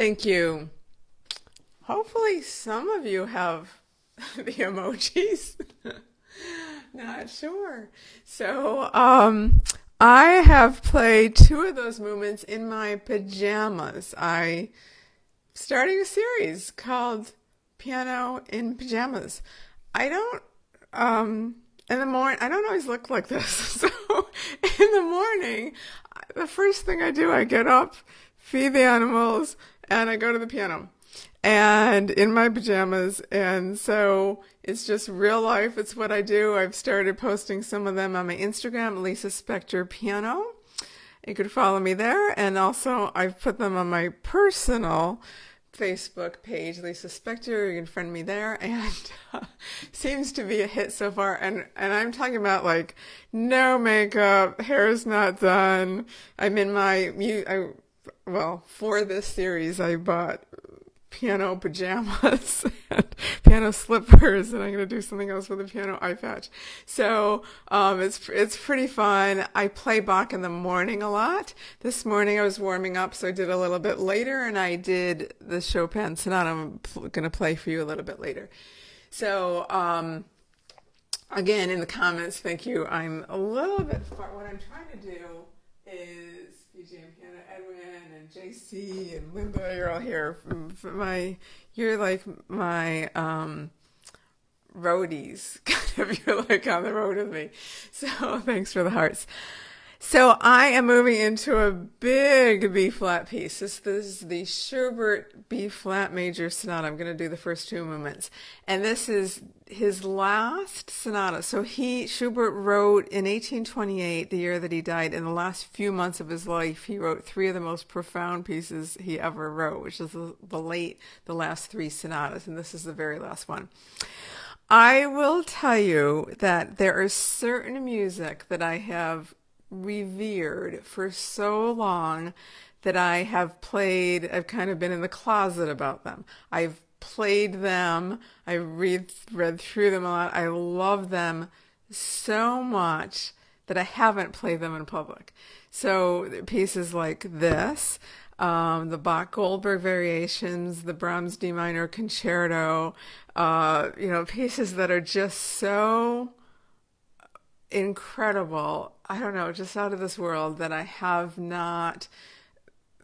Thank you. Hopefully some of you have the emojis. Not sure. I have played two of those movements in my pajamas. I starting a series called Piano in Pajamas. I don't in the morning I don't always look like this. So in the morning, the first thing I do, I get up, feed the animals, and I go to the piano. And in my pajamas, and so it's just real life. It's what I do. I've started posting some of them on my Instagram, Lisa Spector Piano. You could follow me there, and also I've put them on my personal Facebook page, Lisa Spector. You can friend me there, and seems to be a hit so far. And I'm talking about like no makeup, hair's not done. I'm in for this series, I bought piano pajamas and piano slippers, and I'm going to do something else with a piano eye patch. So it's pretty fun. I play Bach in the morning a lot. This morning I was warming up, so I did a little bit later, and I did the Chopin Sonata. I'm going to play for you a little bit later. So again, in the comments, thank you. I'm a little bit far. What I'm trying to do is PJ and Piano, Edwin and JC and Linda, you're all here. You're like my roadies. You're like on the road with me. So thanks for the hearts. So I am moving into a big B flat piece. This is the Schubert B flat major sonata. I'm going to do the first two movements. And this is his last sonata. So Schubert wrote in 1828, the year that he died. In the last few months of his life, he wrote three of the most profound pieces he ever wrote, which is the last three sonatas. And this is the very last one. I will tell you that there is certain music that I have revered for so long that I've kind of been in the closet about them. I've played them. I read through them a lot. I love them so much that I haven't played them in public. So pieces like this, the Bach Goldberg variations, the Brahms D minor concerto, pieces that are just so incredible. I don't know, just out of this world that I have not.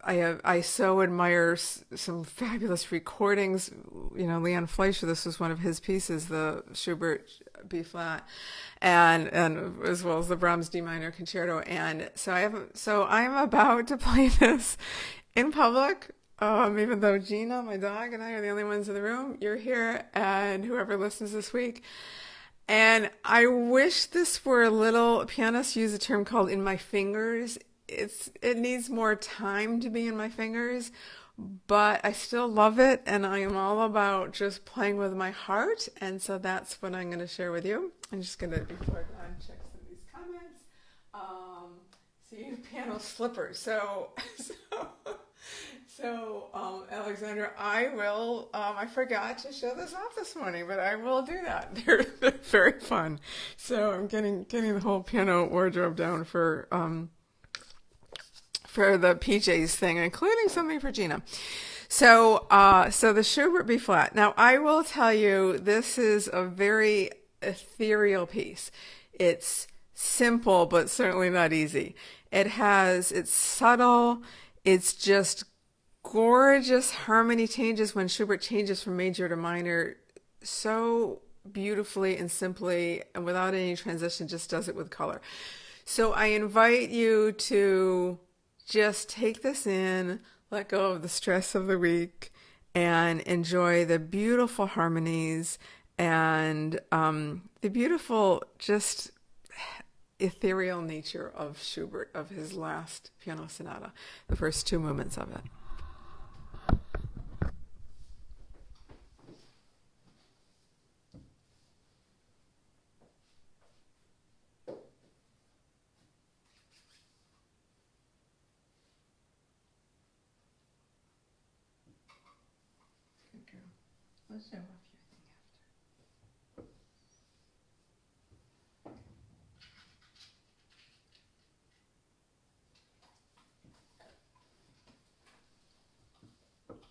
I so admire some fabulous recordings. Leon Fleischer, this was one of his pieces, the Schubert B flat, and as well as the Brahms D minor concerto. And so I'm about to play this in public. Even though Gina, my dog, and I are the only ones in the room, you're here, and whoever listens this week. And I wish this were a little, pianists use a term called in my fingers. It needs more time to be in my fingers, but I still love it, and I am all about just playing with my heart, and so that's what I'm going to share with you. I'm just going to, before I check some of these comments, see piano slippers. So, Alexandra, I forgot to show this off this morning, but I will do that. They're very fun. So I'm getting the whole piano wardrobe down for the PJs thing, including something for Gina. So the Schubert B flat. Now, I will tell you, this is a very ethereal piece. It's simple, but certainly not easy. It's subtle. It's just gorgeous harmony changes when Schubert changes from major to minor so beautifully and simply and without any transition, just does it with color. So I invite you to just take this in, let go of the stress of the week, and enjoy the beautiful harmonies and the beautiful just ethereal nature of Schubert, of his last piano sonata, the first two movements of it. Let's show off your thing after.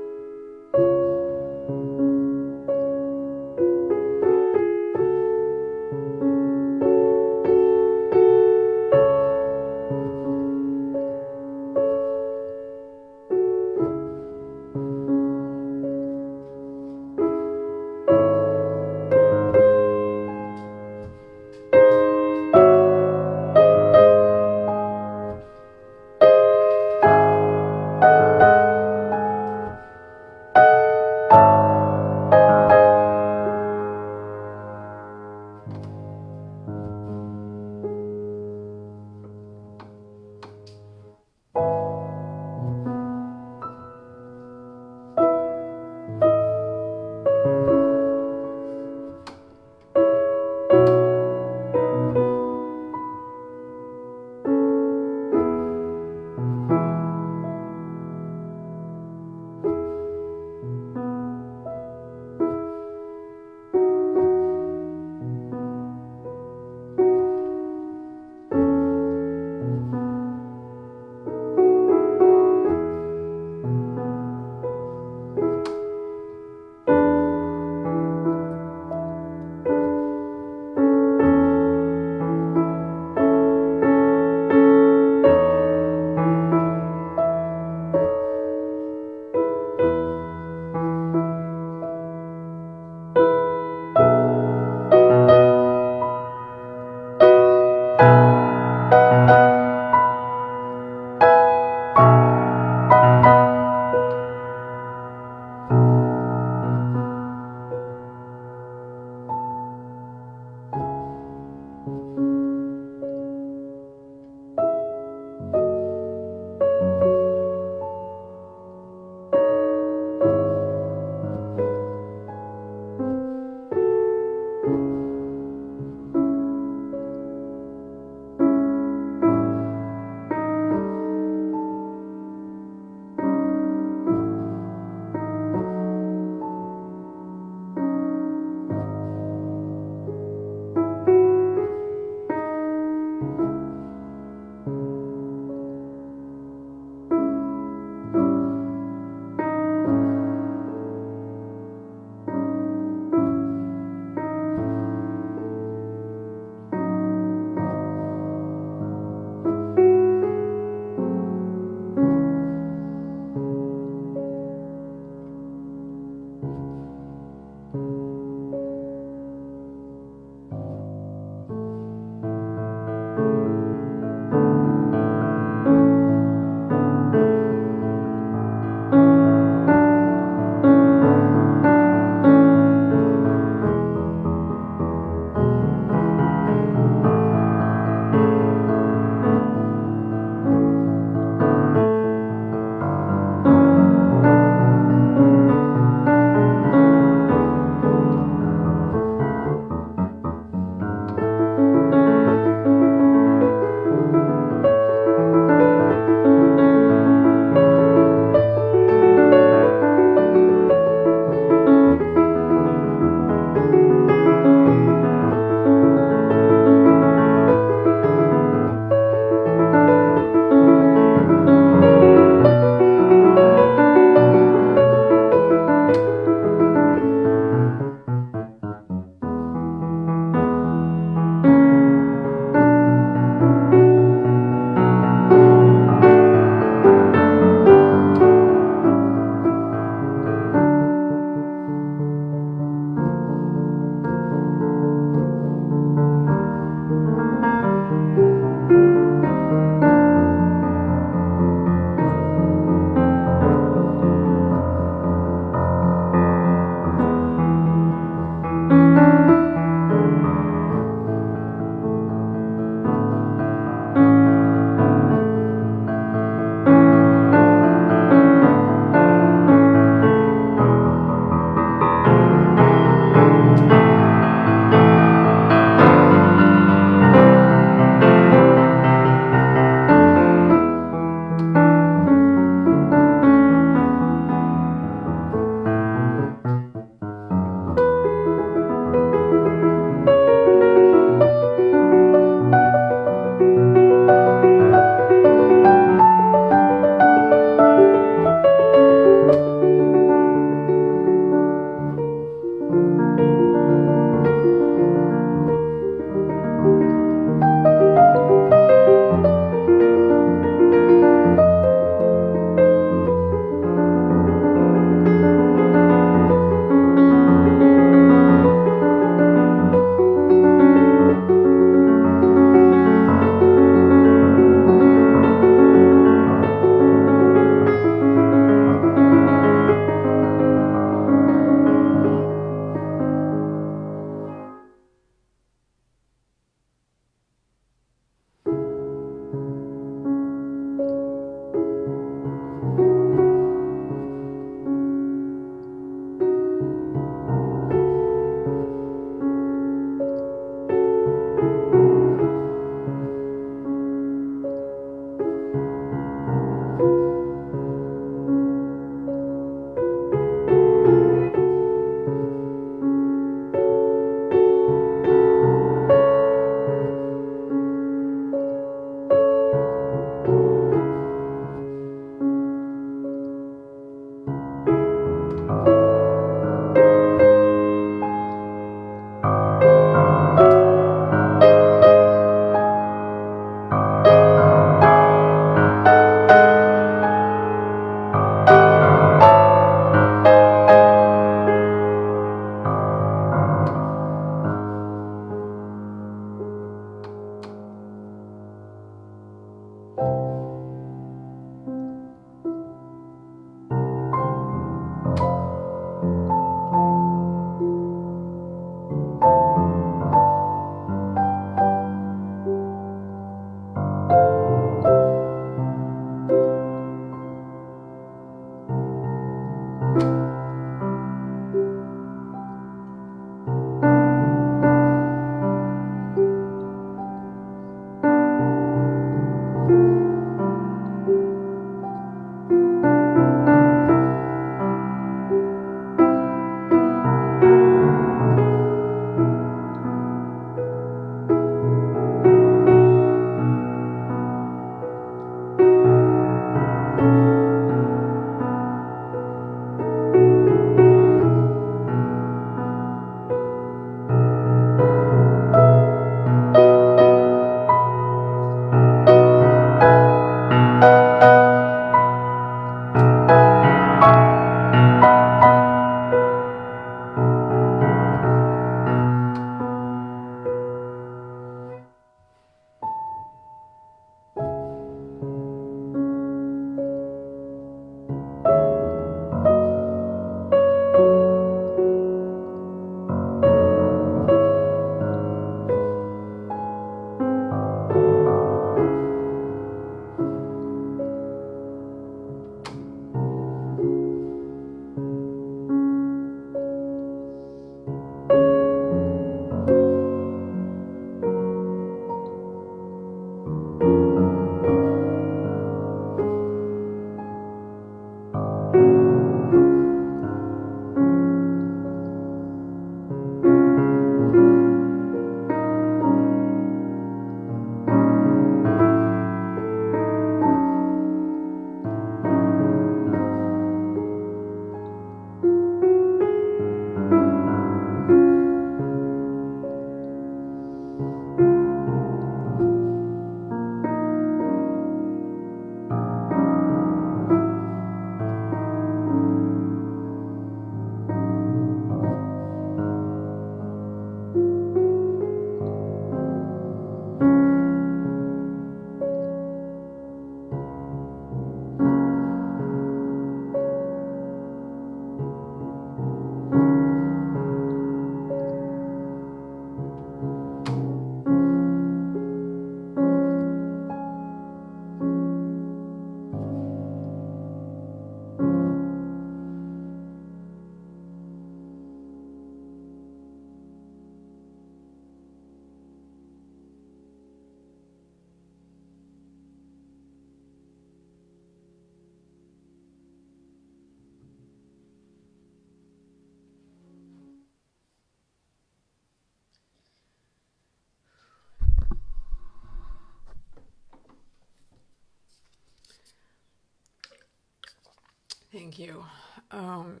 Thank you. Um,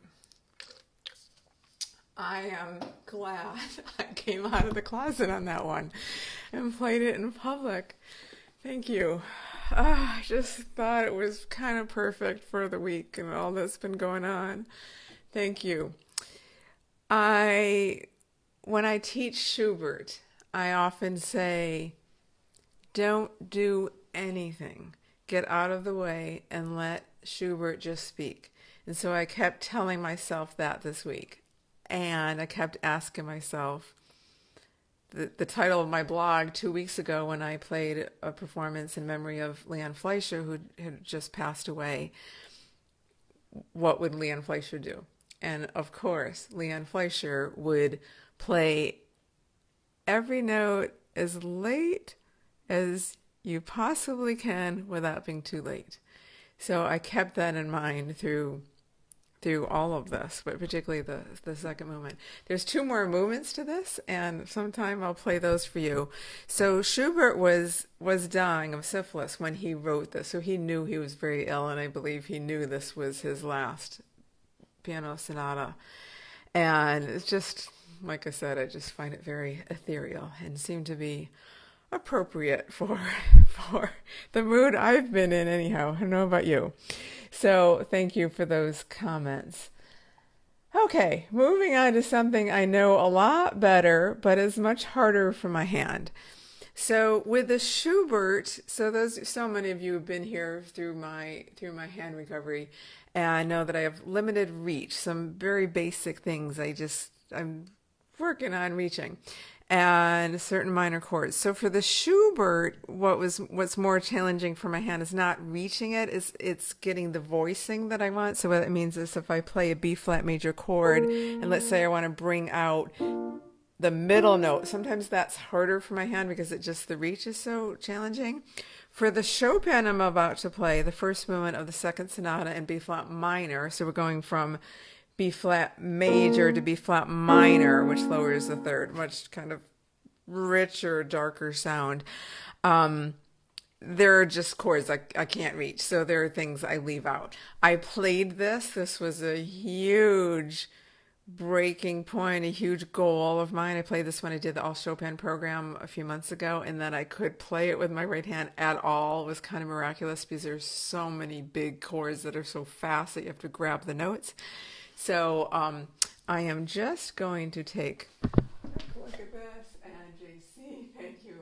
I am glad I came out of the closet on that one and played it in public. Thank you. I just thought it was kind of perfect for the week and all that's been going on. Thank you. When I teach Schubert, I often say, don't do anything. Get out of the way and let Schubert just speak. And so I kept telling myself that this week. And I kept asking myself, the title of my blog 2 weeks ago when I played a performance in memory of Leon Fleischer, who had just passed away, what would Leon Fleischer do? And of course, Leon Fleischer would play every note as late as you possibly can without being too late. So I kept that in mind through all of this, but particularly the second movement. There's 2 more movements to this, and sometime I'll play those for you. So Schubert was dying of syphilis when he wrote this, so he knew he was very ill, and I believe he knew this was his last piano sonata. And it's just, like I said, I just find it very ethereal and seemed to be appropriate for the mood I've been in anyhow. I don't know about you. So thank you for those comments. Okay, moving on to something I know a lot better, but is much harder for my hand. So with the Schubert, so many of you have been here through my hand recovery, and I know that I have limited reach, some very basic things I'm working on reaching, and certain minor chords. So for the Schubert, what's more challenging for my hand is not reaching it, it's getting the voicing that I want. So what it means is if I play a B flat major chord, and let's say I want to bring out the middle note, sometimes that's harder for my hand because the reach is so challenging. For the Chopin I'm about to play, the first movement of the second sonata in B flat minor, so we're going from B flat major to B flat minor, which lowers the third, much kind of richer, darker sound. There are just chords I can't reach, so there are things I leave out. I played this. This was a huge breaking point, a huge goal of mine. I played this when I did the All Chopin program a few months ago, and that I could play it with my right hand at all was kind of miraculous because there's so many big chords that are so fast that you have to grab the notes. So I am just going to take a look at this, and JC, thank you,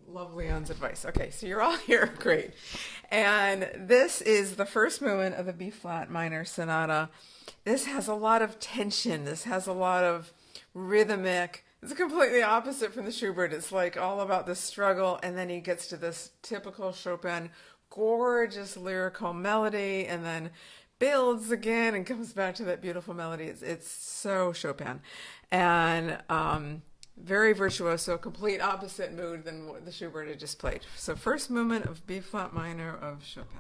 lovely Leon's advice. Okay, so you're all here, great. And this is the first movement of the B flat minor sonata. This has a lot of tension. This has a lot of rhythmic. It's completely opposite from the Schubert. It's like all about the struggle, and then he gets to this typical Chopin, gorgeous lyrical melody, and then builds again and comes back to that beautiful melody. It's so Chopin, and very virtuoso, complete opposite mood than what the Schubert had just played. So first movement of B flat minor of Chopin.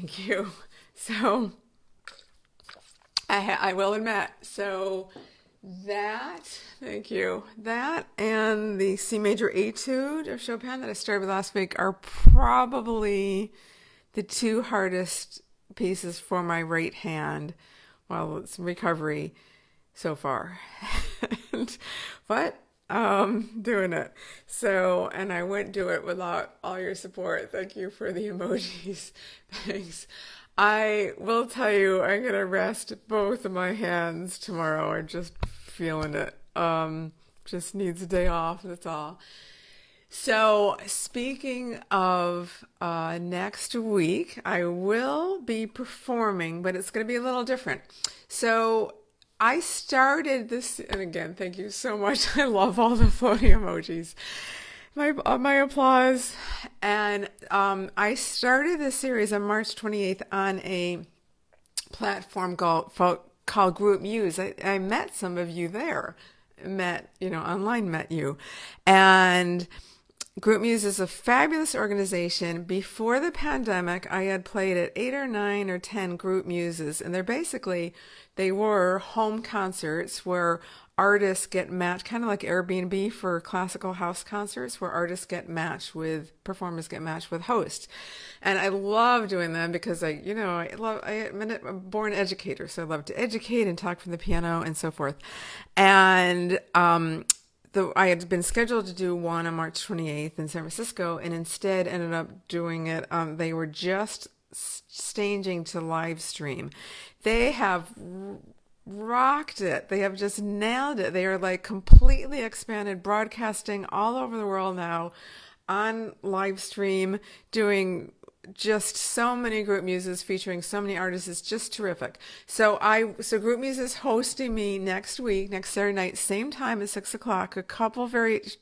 Thank you. So I will admit, so that, thank you, that and the C major etude of Chopin that I started with last week are probably the two hardest pieces for my right hand while it's in recovery so far. But doing it. So, and I wouldn't do it without all your support. Thank you for the emojis. Thanks. I will tell you, I'm going to rest both of my hands tomorrow. I'm just feeling it. Just needs a day off, that's all. So speaking of next week, I will be performing, but it's going to be a little different. So I started this, and again, thank you so much. I love all the floating emojis. My applause. And I started this series on March 28th on a platform called Group Muse. I met some of you there. Online met you. And Group Muse is a fabulous organization. Before the pandemic, I had played at 8 or 9 or 10 Group Muses, and they were home concerts where artists get matched, kind of like Airbnb for classical house concerts, where performers get matched with hosts. And I love doing them because I'm a born educator, so I love to educate and talk from the piano and so forth. And I had been scheduled to do one on March 28th in San Francisco, and instead ended up doing it. They were just changing to live stream. They have rocked it. They have just nailed it. They are like completely expanded, broadcasting all over the world now on live stream, doing just so many Group Muses featuring so many artists. It's just terrific. So Group Muse is hosting me next week, next Saturday night, same time at 6 o'clock. A couple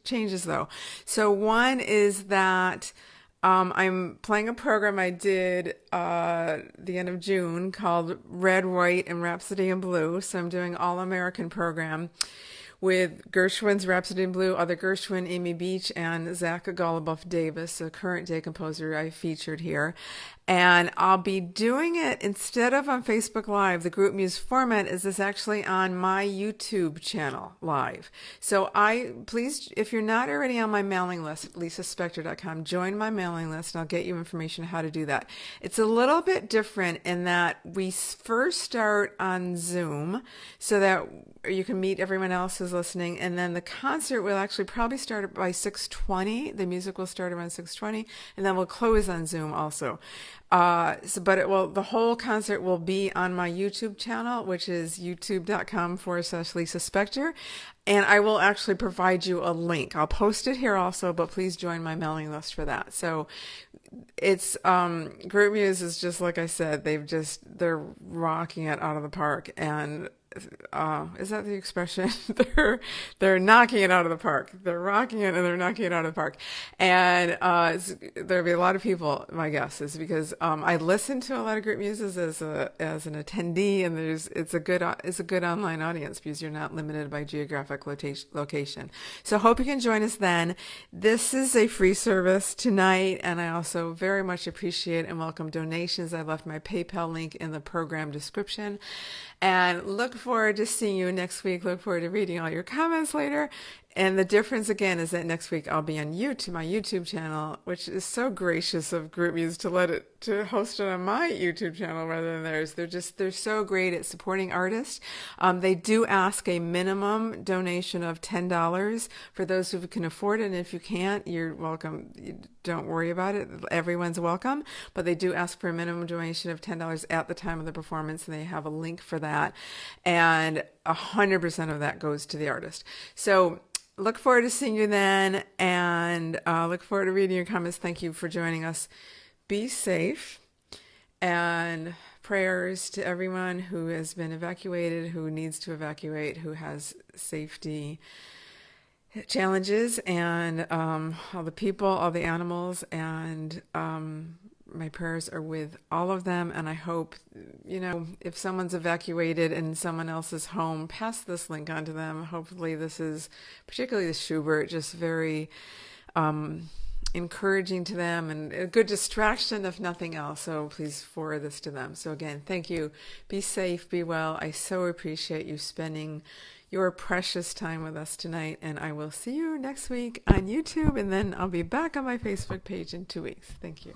changes though. So one is that I'm playing a program I did the end of June called Red, White, and Rhapsody in Blue. So I'm doing all-American program with Gershwin's Rhapsody in Blue, other Gershwin, Amy Beach, and Zach Goluboff Davis, a current day composer I featured here. And I'll be doing it instead of on Facebook Live. The Group Muse format is actually on my YouTube channel live. So please, if you're not already on my mailing list, lisaspector.com, join my mailing list and I'll get you information on how to do that. It's a little bit different in that we first start on Zoom so that you can meet everyone else who's listening. And then the concert will actually probably start by 6:20. The music will start around 6:20 and then we'll close on Zoom also. The whole concert will be on my YouTube channel, which is youtube.com/Lisa Spector. And I will actually provide you a link. I'll post it here also, but please join my mailing list for that. So it's, Group Muse is just, like I said, they're rocking it out of the park. And is that the expression? they're knocking it out of the park. They're rocking it and they're knocking it out of the park. And there'll be a lot of people. My guess is because I listen to a lot of Group Muses as an attendee, and it's a good online audience because you're not limited by geographic location. So hope you can join us then. This is a free service tonight, and I also very much appreciate and welcome donations. I left my PayPal link in the program description. And look forward to seeing you next week. Look forward to reading all your comments later. And the difference again is that next week I'll be on my YouTube channel, which is so gracious of Group Muse to host it on my YouTube channel rather than theirs. They're so great at supporting artists. They do ask a minimum donation of $10 for those who can afford it. And if you can't, you're welcome. Don't worry about it. Everyone's welcome. But they do ask for a minimum donation of $10 at the time of the performance, and they have a link for that. And 100% of that goes to the artist. So look forward to seeing you then, and look forward to reading your comments. Thank you for joining us. Be safe, and prayers to everyone who has been evacuated, who needs to evacuate, who has safety challenges, and all the people, all the animals, and my prayers are with all of them. And I hope, if someone's evacuated and someone else is home, pass this link on to them. Hopefully this is, particularly the Schubert, just very encouraging to them and a good distraction if nothing else. So please forward this to them. So again, thank you. Be safe, be well. I so appreciate you spending your precious time with us tonight, and I will see you next week on YouTube, and then I'll be back on my Facebook page in 2 weeks. Thank you.